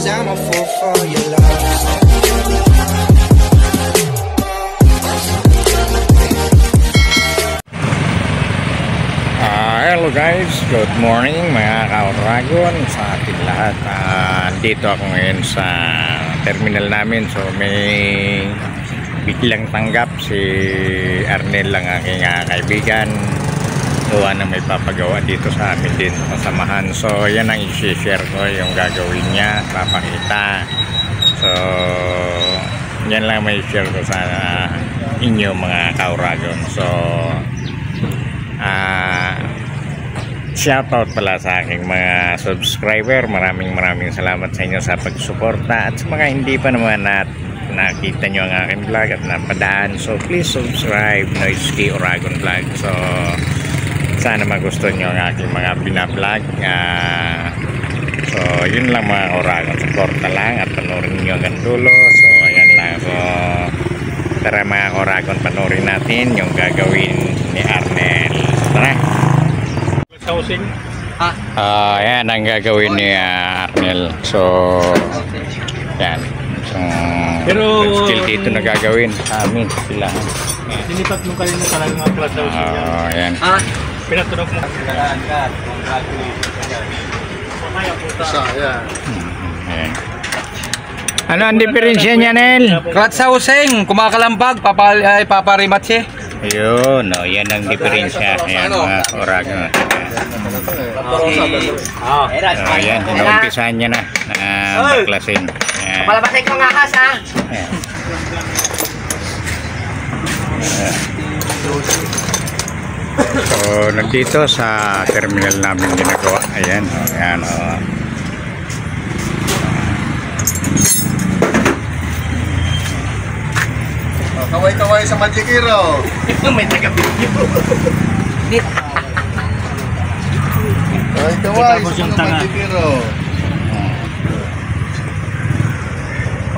I'm a fool for your love. Hello guys, good morning mga ka-Oragon sa ating lahat. Dito ako ngayon sa terminal namin. So may biglang tanggap si Arnel lang, aking kaibigan. Gawa na may papagawa dito sa amin din kasamahan. So yan ang i-share ko, yung gagawin niya, papakita. So yan lang may share ko sa inyo mga ka-Oragon. So shoutout pala sa aking mga subscriber. Maraming salamat sa inyo sa pagsuporta. At sa mga hindi pa naman nakita nyo ang aking vlog at napadaan, so please subscribe, Noisky Oragon Vlog. So sana magustuhan nyo ang aking mga binablog. So yun lang mga Oragon, suporta lang at panoorin nyo hanggang dulo. So ayan lang. So tara mga Oragon, panoorin natin yung gagawin ni Arnel. Tara. Housing. Yan ang gagawin ni Arnel. So yan. Pero still dito na gagawin sa amin sila. Sinipat mo kayo na talaga mga class housing. Yan. Pinatunog mo. Yan. Ano ang diferensya niya, Nel? Clutch housing, kumakalambag, paparimat siya. Yun, yan ang diferensya. Ayan mga Oragon. Ayan, inumpisahan niya na baklasin. Palabasay ko nga has, ha? So nandito sa terminal namin ginagawa. Ayan, ayan. Kaway-kaway sa Magic Hero. May taga-video. Kaway-kaway sa Magic Hero.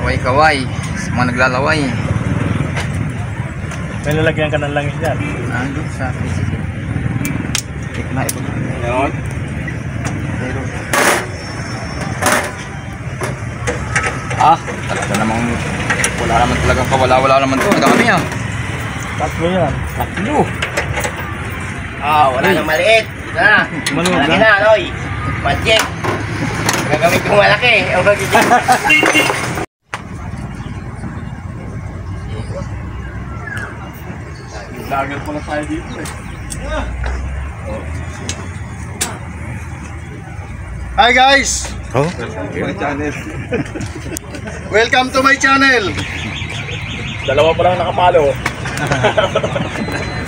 Kaway-kaway, sa mga naglalaway. May lalagyan ka ng langis dyan. Nandun sa PCC. Tikma ito. Yun. Talaga namang wala naman talagang kawala-wala naman ito. Ang dami ah. Tatlo yan. Tatlo. Wala nang maliit. Na. Malaki na, Roy. Magic. Gagamit kong malaki. Ang magiging. Lagal pala tayo dito eh. Hi guys! Welcome to my channel! Dalawa pa lang nakapalo.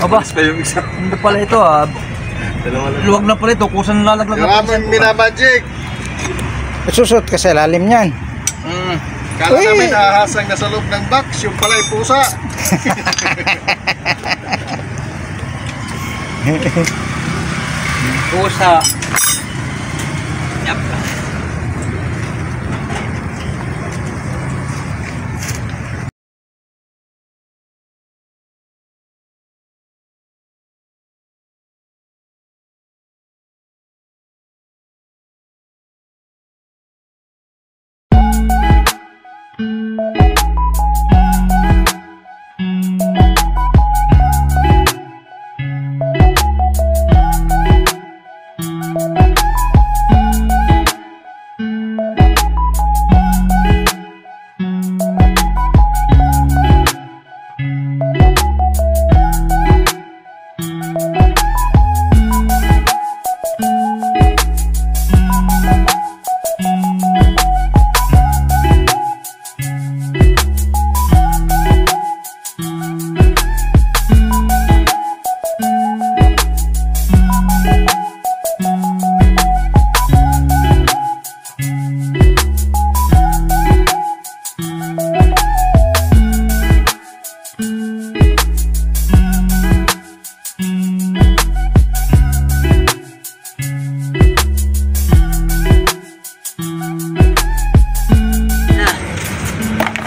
Aba, hindi pala ito ah. Luwag na pala ito, kusan lalaglag Yung aming minamagic. Susot ka sa lalim niyan. Kala namin ahasang nasa loob ng box, yung pala ay pusa. pusa. Yap.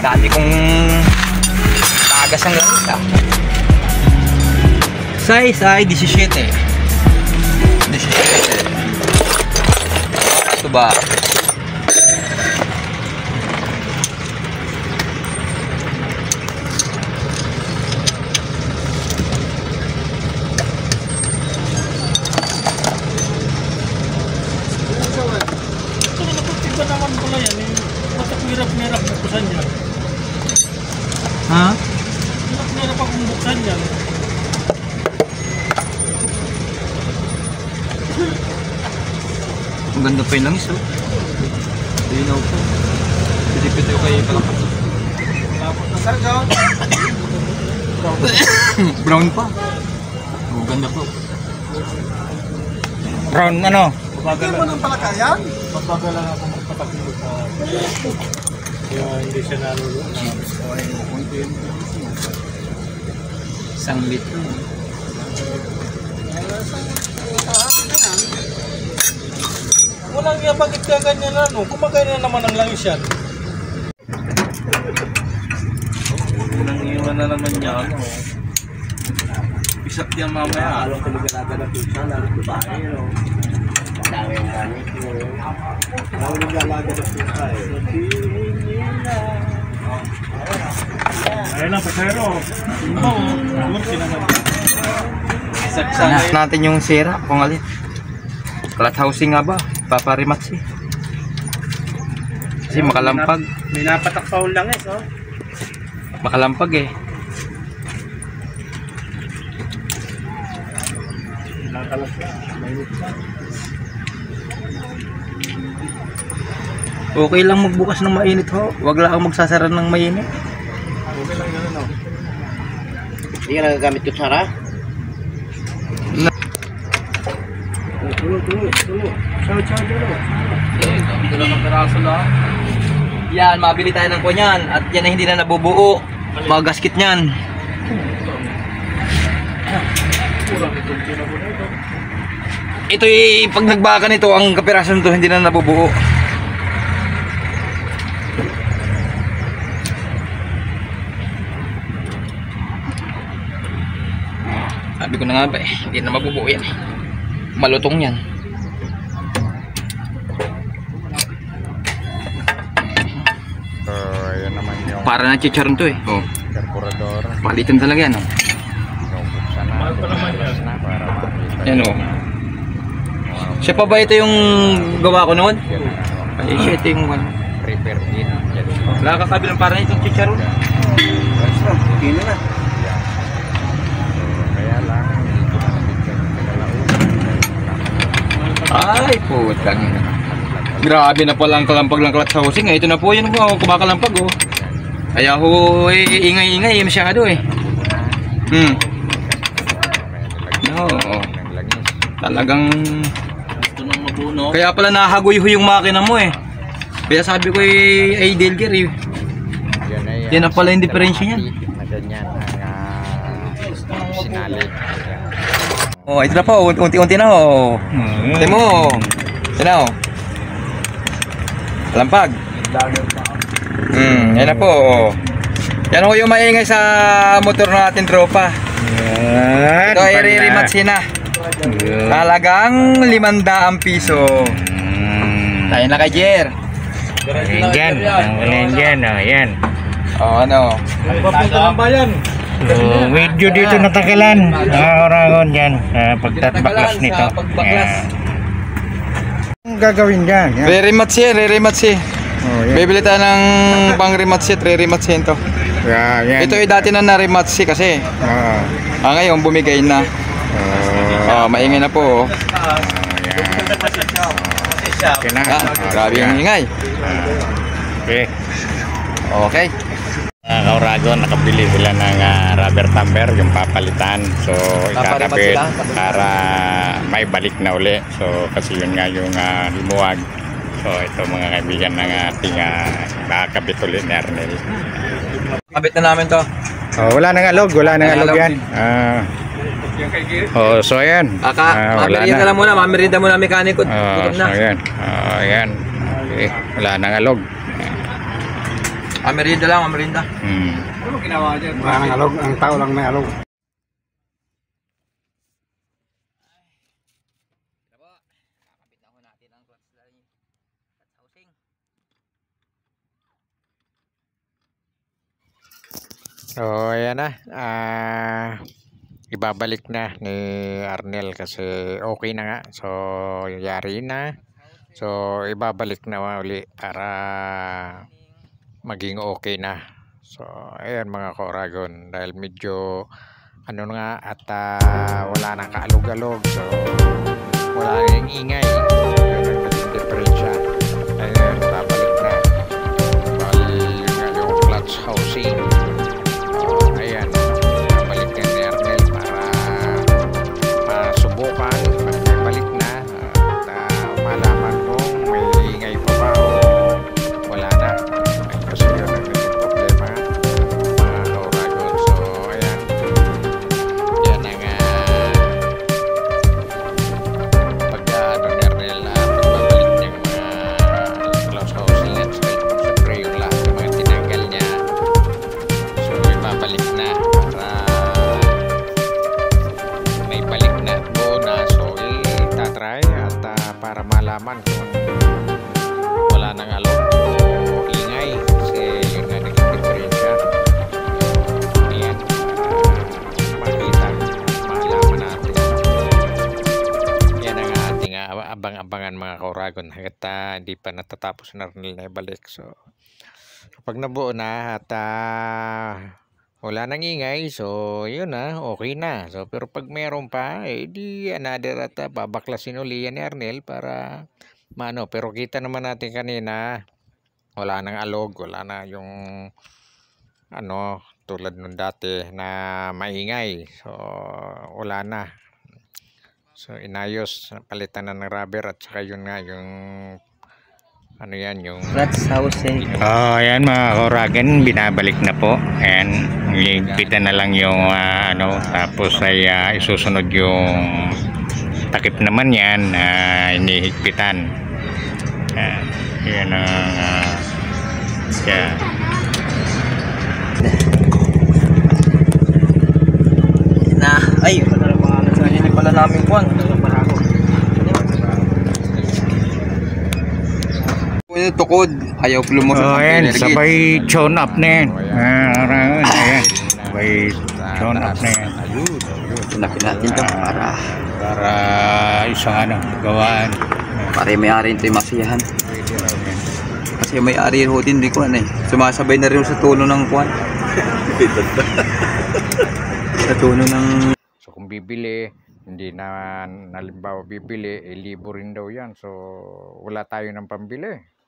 Dami kong tagas ang gamit ah. Size ay 17. 17. Ito ba? pala yan, batak mirap-mirap buksan yan. Ha? Mirap-mirap akong buksan yan. Ang ganda pa yung langis, oh. Linaw po. Pilipit tayo kay Palakas. Tapos na sargaw. Brown pa. Oh, ganda po. Brown ano? Hindi mo ng palakayan? Mabagal lang ako magpatakilog sa kaya hindi siya nalulunod. Isang litro. Walang yan, bakit kaya ganyan na, no? Kumakain na naman ang langis yan. Unang iwan na naman niya, ano. Isap yan mamaya. Alam ko nagalaga na pizza, lalo babae, no? Dami ang gamit mo. Lalo nagalaga na pizza, eh. Ayun na, pasero. Saksanan natin yung sira, kung alin. Flat housing nga ba? Paparimatsi. Kasi makalampag. May napatak pa ang langis, oh. Makalampag eh. Okay lang magbukas ng mainit ho. Huwag lang ako magsasara ng mainit. Hindi ka nagagamit ko, Sara? Yan, mabili tayo ng kunyan. At yan ay hindi na nabubuo. Mga gasket niyan. Ito pag nagbaka nito, ang kapirasan nito hindi na nabubuo. Sabi ko na nga ba eh, hindi na mabubuo yan. Malutong yan. So, ayan naman yung Para na chicharon to eh. Oh. carburetor. Palitan talaga yan oh. Yung buksan na, bukas na para makita. Yan oh. Siya pa ba ito yung gawa ko noon? Ay, siya ito yung one. Prepare din. Nakakabilang para na itong chicharon. Hindi na. Kaya lang, hindi ko na nabigyan ng kagalaon. Ay, putang. Grabe na pala ang kalampag ng clutch housing. Ito na po yun po, kumakalampag oh. Kaya ho, ingay-ingay masyado eh. Oo. Talagang kaya pala nahagoy ho yung makina mo eh. Kaya sabi ko ay Delger eh. Yan na pala yung diferensya niyan. Na ganyan ang sinali. Oh, ito na po, unti-unti na ho. Ito mo. Ito na ho. Lampag. Yan na po. Yan ho yung maingay sa motor natin tropa. Yan. Ito ay re-rematch na. Talagang 500 piso. Tayo na kay Jer. Yan. Ang yan. Yan. Oh, ano? Papunta ng bayan. So, medyo dito natagalan. Orangon yan. Pagtatbaklas nito. Pagbaklas. Ang gagawin dyan. Yan. Re-rematch yan, re-rematch eh. Oh, yan. Bibili tayo ng pang rematch set, re-rematch yan to. Yan. Ito ay dati na na-rematch kasi. Ngayon bumigay na. Maingay na po. Okay na. Grabe yung ingay. Okay. Okay. Kauragon, nakabili sila ng rubber tamper, yung papalitan. So, ikakabit sila? para may balik na uli. So, kasi yun nga yung lumuwag. So, ito mga kaibigan ng ating kakabit ulit ni Arnel. Kabit na namin to. Wala nang alog, wala nang alog yan. So ayan. Mabiriyan ka lang muna, mamirinda muna mekaniko. So ayan. Ayan. Okay. Wala nang alog. Mamirinda lang, mamirinda. Ano ginawa dyan? Wala nang alog, ang tao lang may alog. So ayan na. Ibabalik na ni Arnel kasi okay na nga. So yari na. So ibabalik na uli para maging okay na. So ayan mga Koragon, dahil medyo ano nga at wala nang kaalog-alog, so wala nang ingay, yun ang naging diferensya. Ayun, babalik na. Bali yun nga yung clutch housing. Ayan, babalik na ni Ernel para masubukan pag may balik na at malaman kung may ingay pa ba o wala na. Ay, kasi yun ang naging problema mga Koragon. So ayan, yan ang pag ano ni Ernel na pagbabalik niyang mga clutch housing at siyempre yung lahat ng mga tinanggal niya. So ibabalik na para may balik na at buo na. So itatry at para malaman kung wala nang alok o ingay, kasi yun nga naging diferensya. Ayan, makita, malaman natin. Yan ang ating abang-abangan mga Koragon hanggat hindi pa natatapos na rin na ibalik. So pag nabuo na at wala nang ingay, so yun na, okay na. So pero pag meron pa, di another at babaklasin uli yan ni Ernel para mano. Pero kita naman natin kanina, wala nang alog, wala na yung ano tulad nung dati na maingay. So wala na. So inayos, palitan na ng rubber at saka yun nga yung ano yan, yung Clutch housing. ayan mga Koragon, binabalik na po. Ayan, higpitan na lang yung ano, tapos ay isusunod yung takip naman yan, inihigpitan. Yan ang yan. Na, ay, hindi pala namin kuwan. Yung tukod, ayaw lumusot. Oh, ayan, sabay tune up na yan. Ayan, sabay tune up na yan. Pinapin natin ito Para isang ano, gawaan. para may-ari ito yung masiyahan. Kasi may-ari ho din, di ko sumasabay na rin sa tulo ng kuwan. Sa tulo ng... So kung bibili, hindi na halimbawa bibili, libo rin daw yan. So wala tayo ng pambili.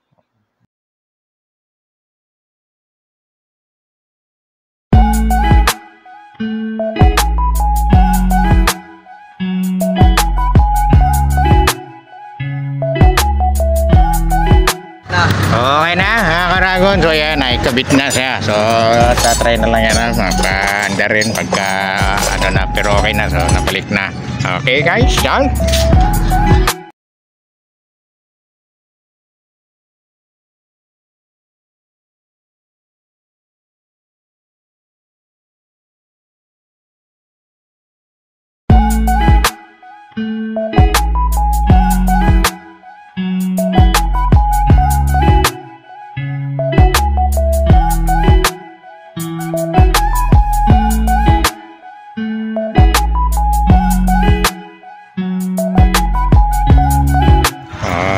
Okay na mga Koragon, so yan, naikabit na siya. So tatry na lang yan, magpaanda rin pagka ano na, pero okay na, so nabalik na. Okay guys, yan.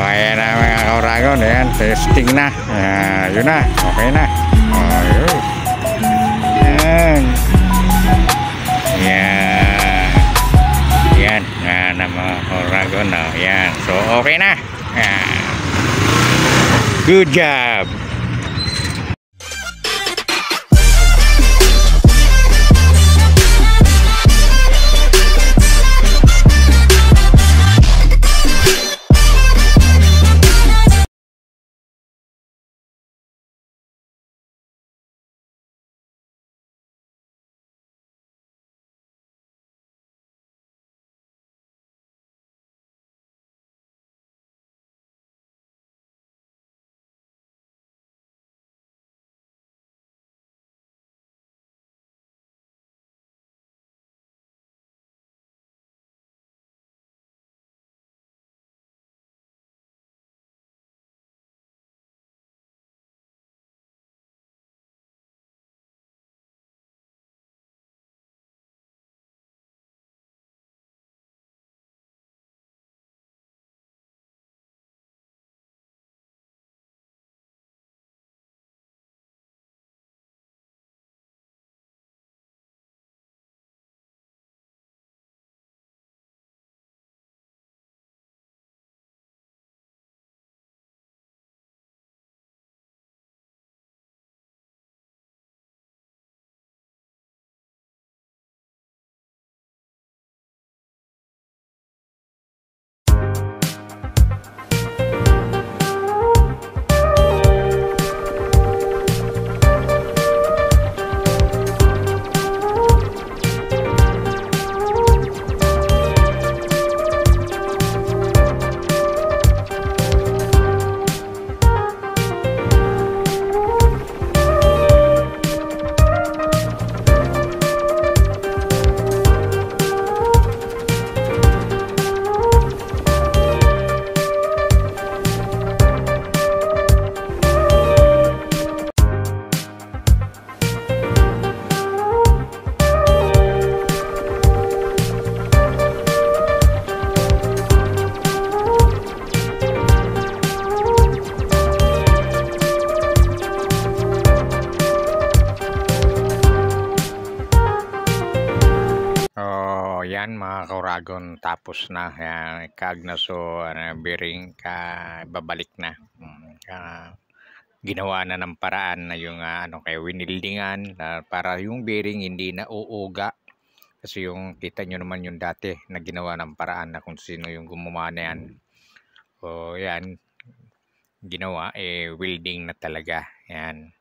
Ayan na mga Koragon, ayan, testing na. Yun na, okay na. Ayun. Yan. Yan. Yan, yan na mga Koragon. Yan, so okay na. Good job. yan mga kauragon, tapos na yan, kagnaso bearing babalik na. Ginawa na ng paraan na yung kaya winildingan para yung bearing hindi na uuga. Kasi yung kita nyo naman yung dati na ginawa ng paraan na kung sino yung gumawa na yan. O yan, ginawa welding na talaga yan.